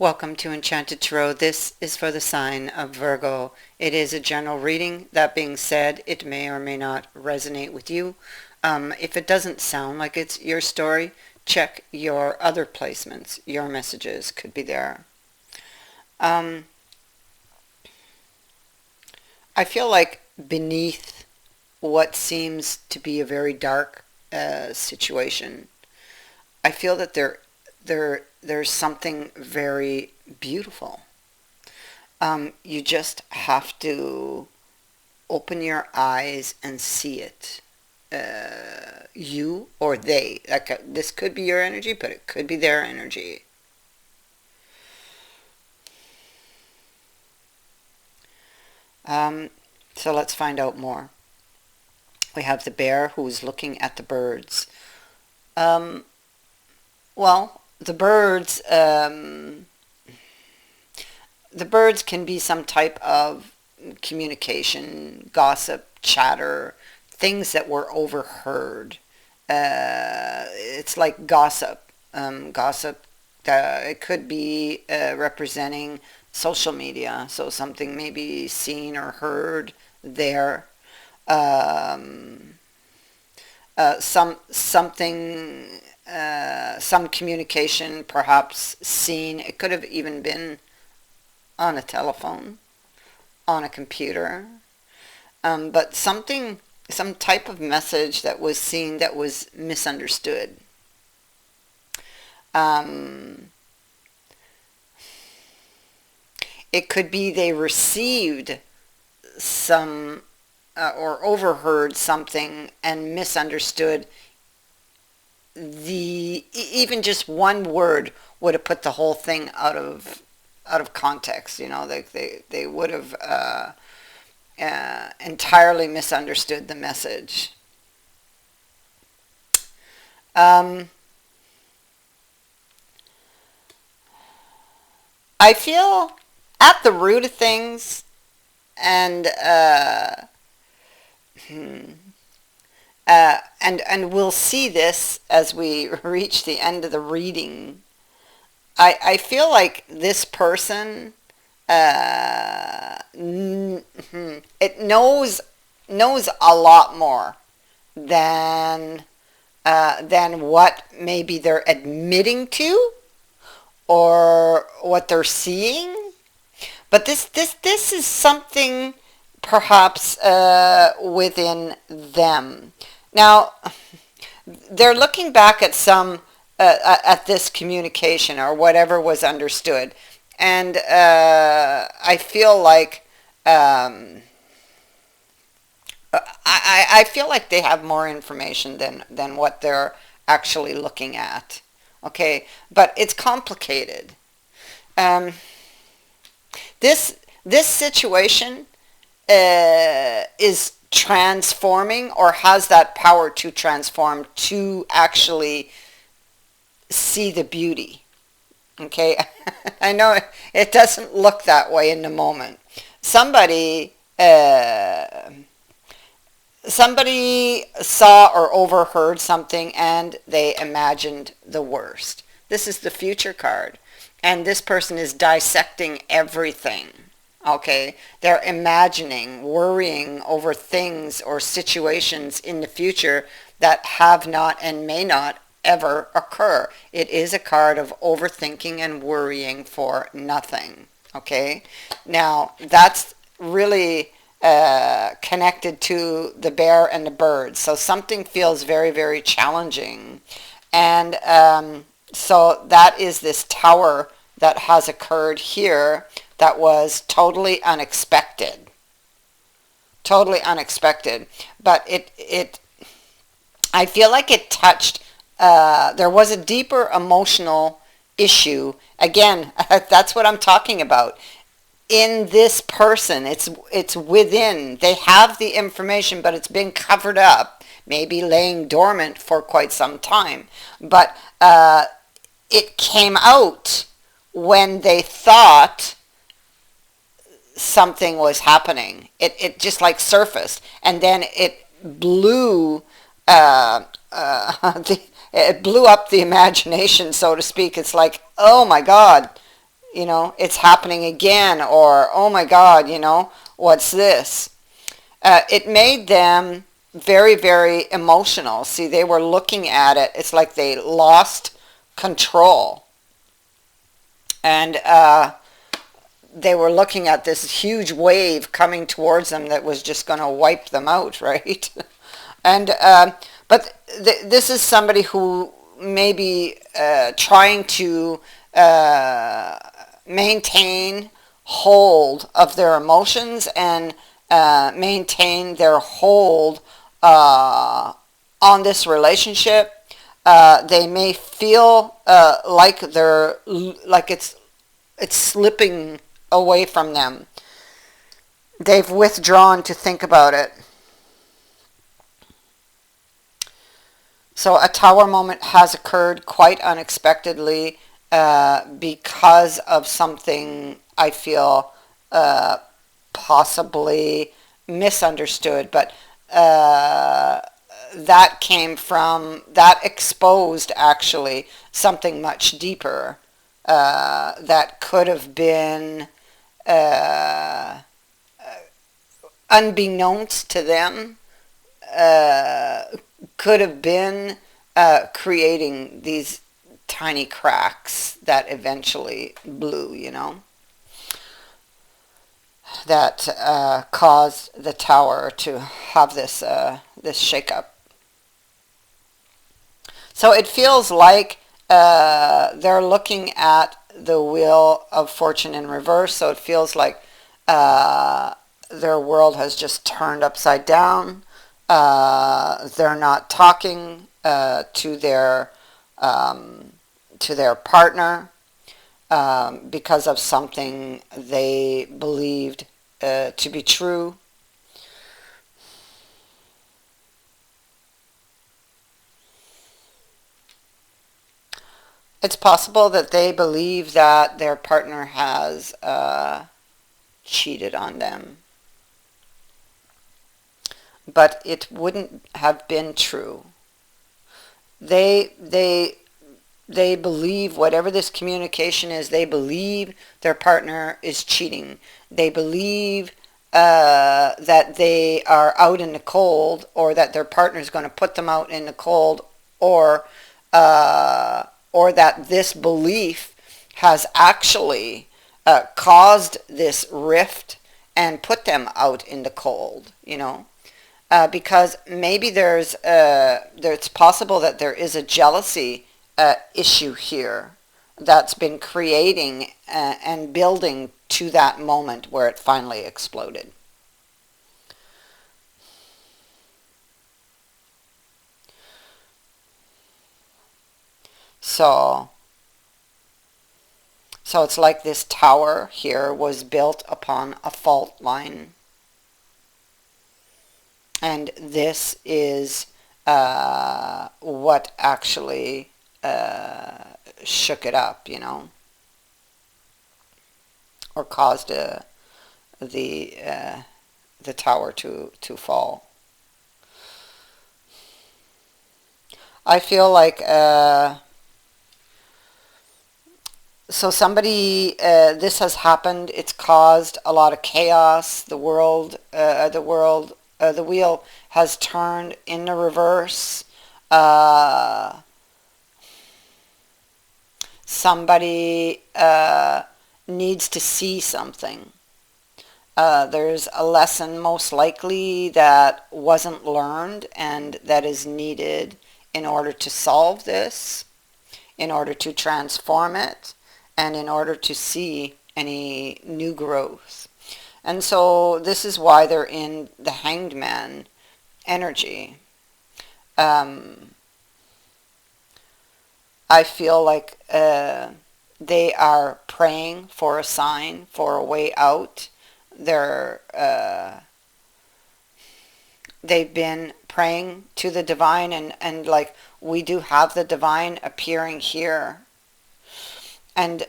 Welcome to Enchanted Tarot. This is for the sign of Virgo. It is a general reading. That being said, it may or may not resonate with you. If it doesn't sound like it's your story, check your other placements. Your messages could be there. I feel like beneath what seems to be a very dark situation, I feel that there's something very beautiful. You just have to open your eyes and see it. You or they. This could be your energy, but it could be their energy. So let's find out more. We have the bear who's looking at the birds. Well, the birds can be some type of communication, gossip, chatter, things that were overheard. It's like gossip. Gossip. It could be representing social media, so something maybe seen or heard there. Um, some communication perhaps seen. It could have even been on a telephone, on a computer, but some type of message that was seen that was misunderstood. Um, it could be they received some or overheard something and misunderstood even just one word would have put the whole thing out of context. They would have entirely misunderstood the message. um, I feel at the root of things, and hmm, and we'll see this as we reach the end of the reading. I feel like this person, it knows a lot more than what maybe they're admitting to or what they're seeing. But this is something perhaps within them. Now, they're looking back at at this communication or whatever was understood, and I feel like I feel like they have more information than what they're actually looking at. Okay, but it's complicated. Um, this situation is transforming or has that power to transform to actually see the beauty. Okay, I know it doesn't look that way in the moment. Somebody somebody saw or overheard something and they imagined the worst. This is the future card, and this person is dissecting everything. Okay, they're imagining, worrying over things or situations in the future that have not and may not ever occur. It is a card of overthinking and worrying for nothing. Okay, now that's really connected to the bear and the bird. So something feels very, very challenging. And so that is this tower that has occurred here that was totally unexpected. Totally unexpected. But I feel like it touched, there was a deeper emotional issue. Again, that's what I'm talking about. In this person, it's within. They have the information, but it's been covered up, maybe laying dormant for quite some time. But it came out when they thought something was happening. It just like surfaced, and then it blew it blew up the imagination, so to speak. It's like, oh my God, it's happening again, or oh my God, what's this? It made them very, very emotional. See, they were looking at it. It's like they lost control. And they were looking at this huge wave coming towards them that was just going to wipe them out, right? And but this is somebody who may be trying to uh, maintain hold of their emotions and maintain their hold on this relationship. They may feel like it's slipping away from them. They've withdrawn to think about it. So a tower moment has occurred quite unexpectedly because of something I feel possibly misunderstood, but that exposed actually something much deeper that could have been uh, unbeknownst to them, uh, could have been creating these tiny cracks that eventually blew, that caused the tower to have this shakeup. So it feels like they're looking at the Wheel of Fortune in reverse. So it feels like their world has just turned upside down. They're not talking to their partner because of something they believed to be true. It's possible that they believe that their partner has cheated on them, but it wouldn't have been true. They they they believe whatever this communication is. They believe their partner is cheating. They believe that they are out in the cold, or that their partner is going to put them out in the cold, or uh, or that this belief has actually caused this rift and put them out in the cold. Because maybe it's possible that there is a jealousy issue here that's been creating and building to that moment where it finally exploded. So, so it's like this tower here was built upon a fault line, and this is what actually shook it up, or caused the the tower to fall. I feel like so somebody this has happened. It's caused a lot of chaos. The wheel has turned in the reverse. Uh, Somebody needs to see something. There's a lesson most likely that wasn't learned and that is needed in order to solve this, in order to transform it, and in order to see any new growth. And so this is why they're in the Hanged Man energy. Um, I feel like they are praying for a sign, for a way out. They've been praying to the divine, and like we do have the divine appearing here and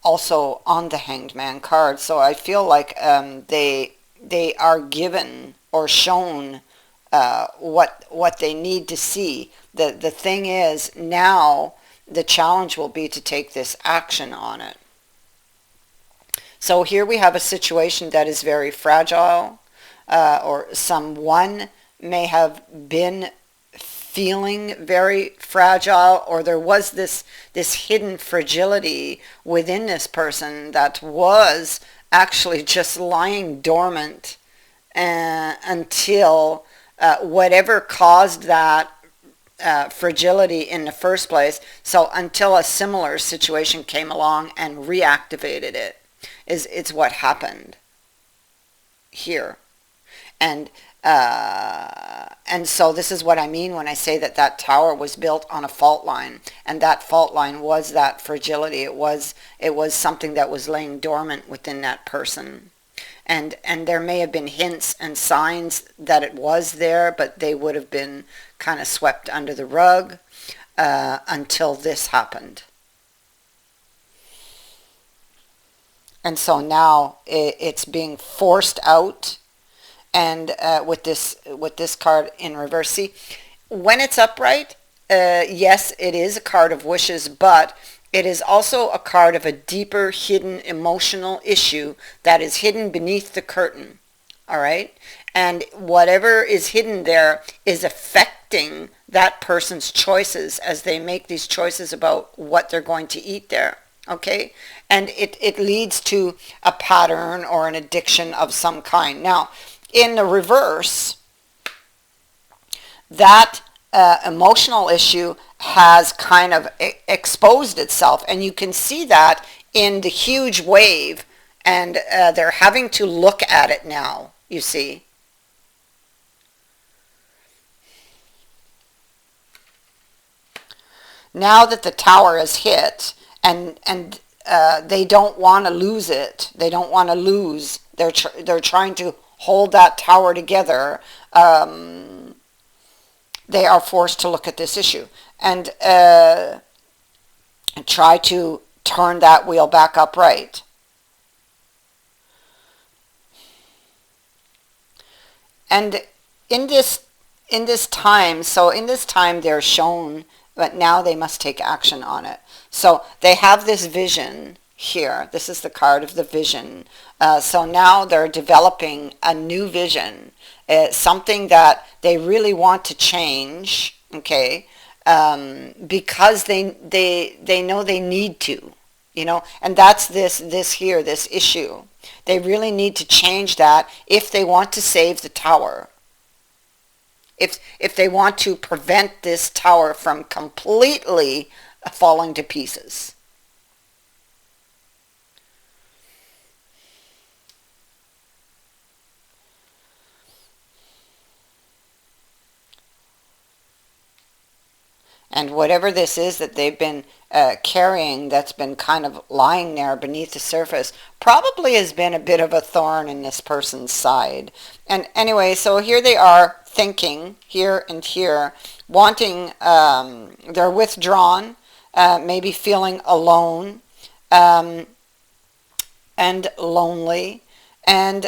also on the Hanged Man card. So I feel like they are given or shown what they need to see. The thing is now the challenge will be to take this action on it. So here we have a situation that is very fragile, or someone may have been feeling very fragile, or there was this hidden fragility within this person that was actually just lying dormant until whatever caused that fragility in the first place. So until a similar situation came along and reactivated it, it's what happened here. And so this is what I mean when I say that that tower was built on a fault line, and that fault line was that fragility. It was something that was laying dormant within that person. And there may have been hints and signs that it was there, but they would have been kind of swept under the rug until this happened. And so now it's being forced out, and with this card in reverse. See, when it's upright, yes, it is a card of wishes, but it is also a card of a deeper hidden emotional issue that is hidden beneath the curtain. All right? And whatever is hidden there is affecting that person's choices as they make these choices about what they're going to eat there. Okay? And it leads to a pattern or an addiction of some kind. Now, in the reverse, that emotional issue has kind of exposed itself, and you can see that in the huge wave, and they're having to look at it now, you see. Now that the tower is hit, and they don't want to lose it, they don't want to lose, they're trying to hold that tower together, they are forced to look at this issue and try to turn that wheel back upright. And in this time, they're shown, but now they must take action on it. So they have this vision here. This is the card of the vision. So now they're developing a new vision, something that they really want to change, okay, because they know they need to, and that's this issue. They really need to change that if they want to save the tower. If they want to prevent this tower from completely falling to pieces. And whatever this is that they've been carrying, that's been kind of lying there beneath the surface, probably has been a bit of a thorn in this person's side. And anyway, so here they are thinking, here and here, wanting, they're withdrawn, maybe feeling alone and lonely, and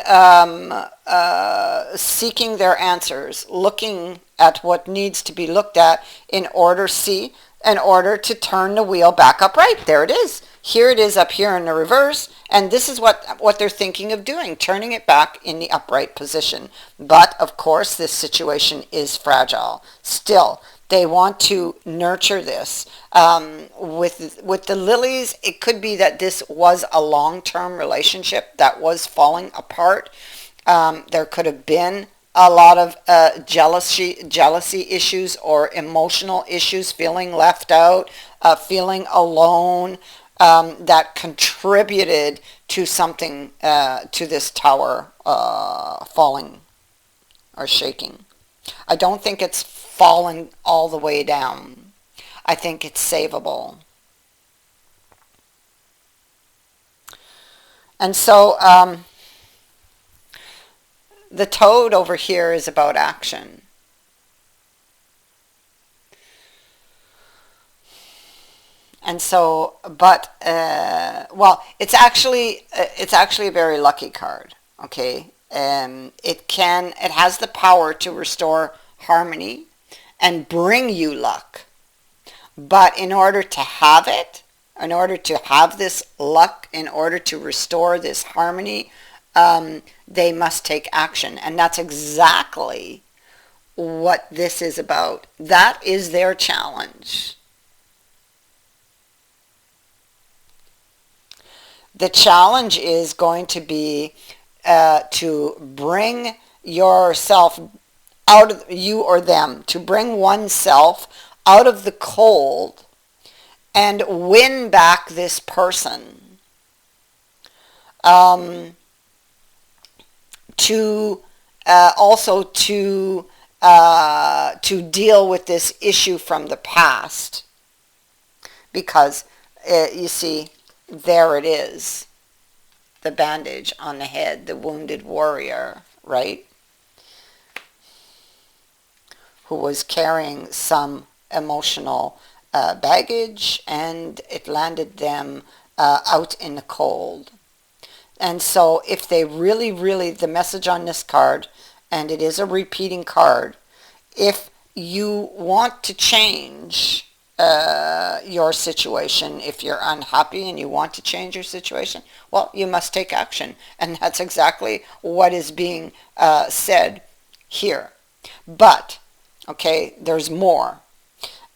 seeking their answers, looking at what needs to be looked at in order to turn the wheel back upright. There it is. Here it is up here in the reverse, and this is what they're thinking of doing, turning it back in the upright position. But of course, this situation is fragile. Still, they want to nurture this. With the lilies, it could be that this was a long-term relationship that was falling apart. There could have been a lot of jealousy issues or emotional issues, feeling left out, feeling alone, that contributed to something, to this tower falling or shaking. I don't think it's fallen all the way down. I think it's savable. And so the toad over here is about action. And so, but well, it's actually a very lucky card. Okay, it has the power to restore harmony and bring you luck. But in order to have it, in order to have this luck, in order to restore this harmony, they must take action. And that's exactly what this is about. That is their challenge. The challenge is going to be to bring yourself out of you or them, to bring oneself out of the cold and win back this person. To also to deal with this issue from the past, because you see, there it is, the bandage on the head, the wounded warrior, right? Who was carrying some emotional baggage, and it landed them out in the cold. And so if they really, really, the message on this card, and it is a repeating card, if you want to change your situation, if you're unhappy and you want to change your situation, well, you must take action. And that's exactly what is being said here. But, okay, there's more.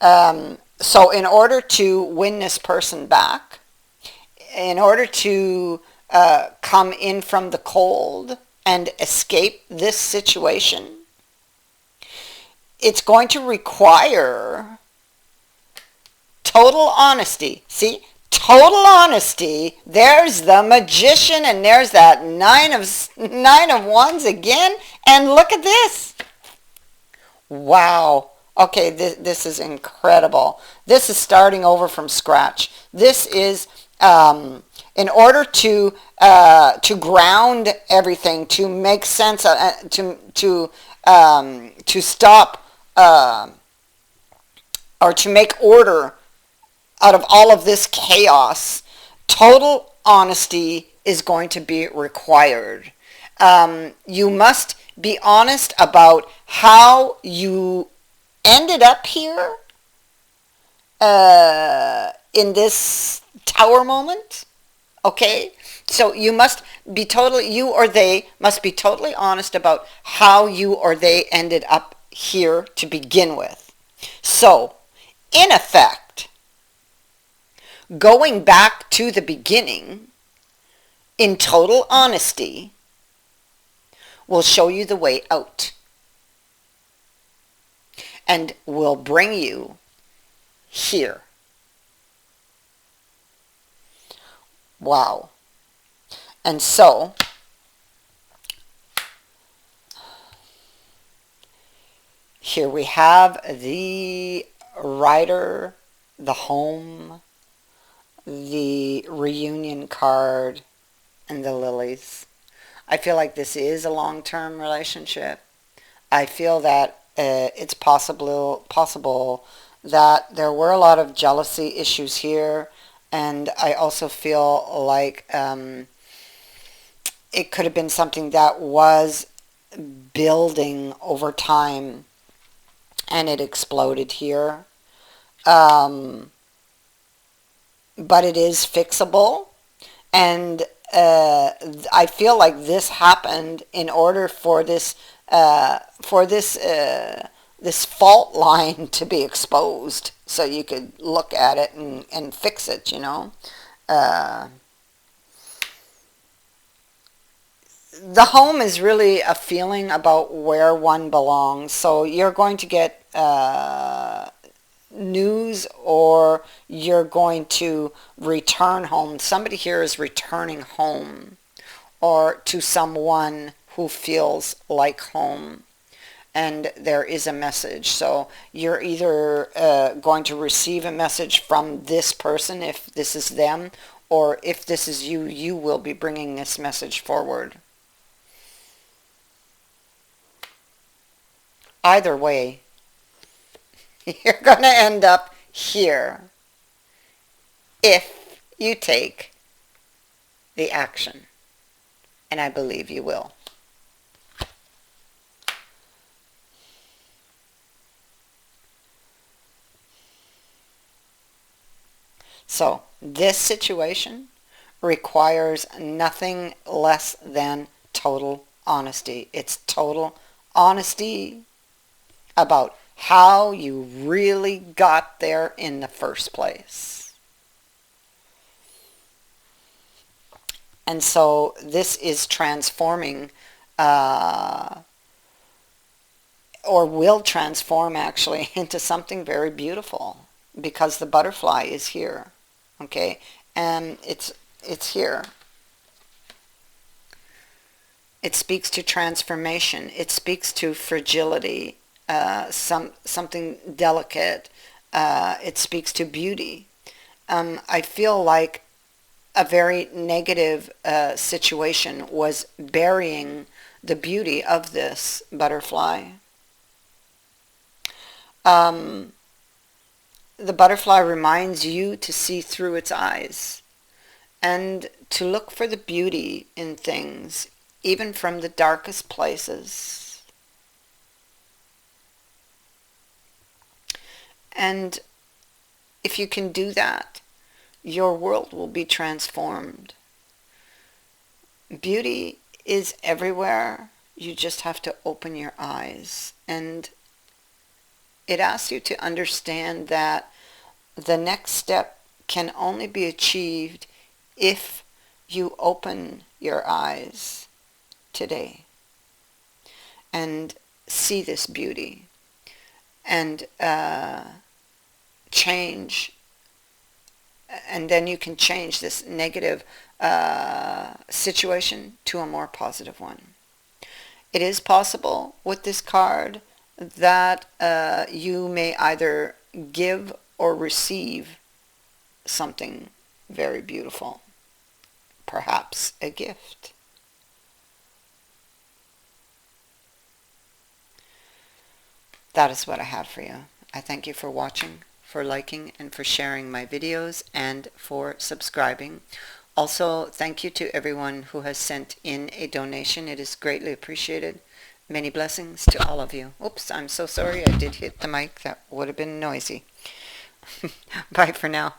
So in order to win this person back, in order to come in from the cold and escape this situation, it's going to require total honesty. See? Total honesty. There's the magician, and there's that nine of wands again. And look at this. Wow. Okay, this is incredible. This is starting over from scratch. This is in order to ground everything, to make sense, to stop or to make order out of all of this chaos. Total honesty is going to be required. You must be honest about how you ended up here in this tower moment. Okay? So you must be totally, you or they must be totally honest about how you or they ended up here to begin with. So, in effect, going back to the beginning in total honesty will show you the way out and will bring you here. Wow. And so, here we have the rider, the home, the reunion card, and the lilies. I feel like this is a long-term relationship. I feel that it's possible that there were a lot of jealousy issues here, and I also feel like it could have been something that was building over time, and it exploded here. But it is fixable, and I feel like this happened in order for this this fault line to be exposed, so you could look at it and fix it, you know. The home is really a feeling about where one belongs. So you're going to get news, or you're going to return home. Somebody here is returning home, or to someone who feels like home. And there is a message. So you're either going to receive a message from this person, if this is them, or if this is you, you will be bringing this message forward. Either way, you're going to end up here if you take the action. And I believe you will. So, This situation requires nothing less than total honesty. It's total honesty about how you really got there in the first place. And so this is transforming, or will transform actually, into something very beautiful, because the butterfly is here. Okay, and it's here. It speaks to transformation. It speaks to fragility, something delicate. It speaks to beauty. I feel like a very negative situation was burying the beauty of this butterfly. Um, the butterfly reminds you to see through its eyes and to look for the beauty in things, even from the darkest places. And if you can do that, your world will be transformed. Beauty is everywhere. You just have to open your eyes. And it asks you to understand that the next step can only be achieved if you open your eyes today and see this beauty and change. And then you can change this negative situation to a more positive one. It is possible with this card that you may either give or receive something very beautiful, perhaps a gift. That is what I have for you. I thank you for watching, for liking, and for sharing my videos, and for subscribing. Also, thank you to everyone who has sent in a donation. It is greatly appreciated. Many blessings to all of you. Oops, I'm so sorry I did hit the mic. That would have been noisy. Bye for now.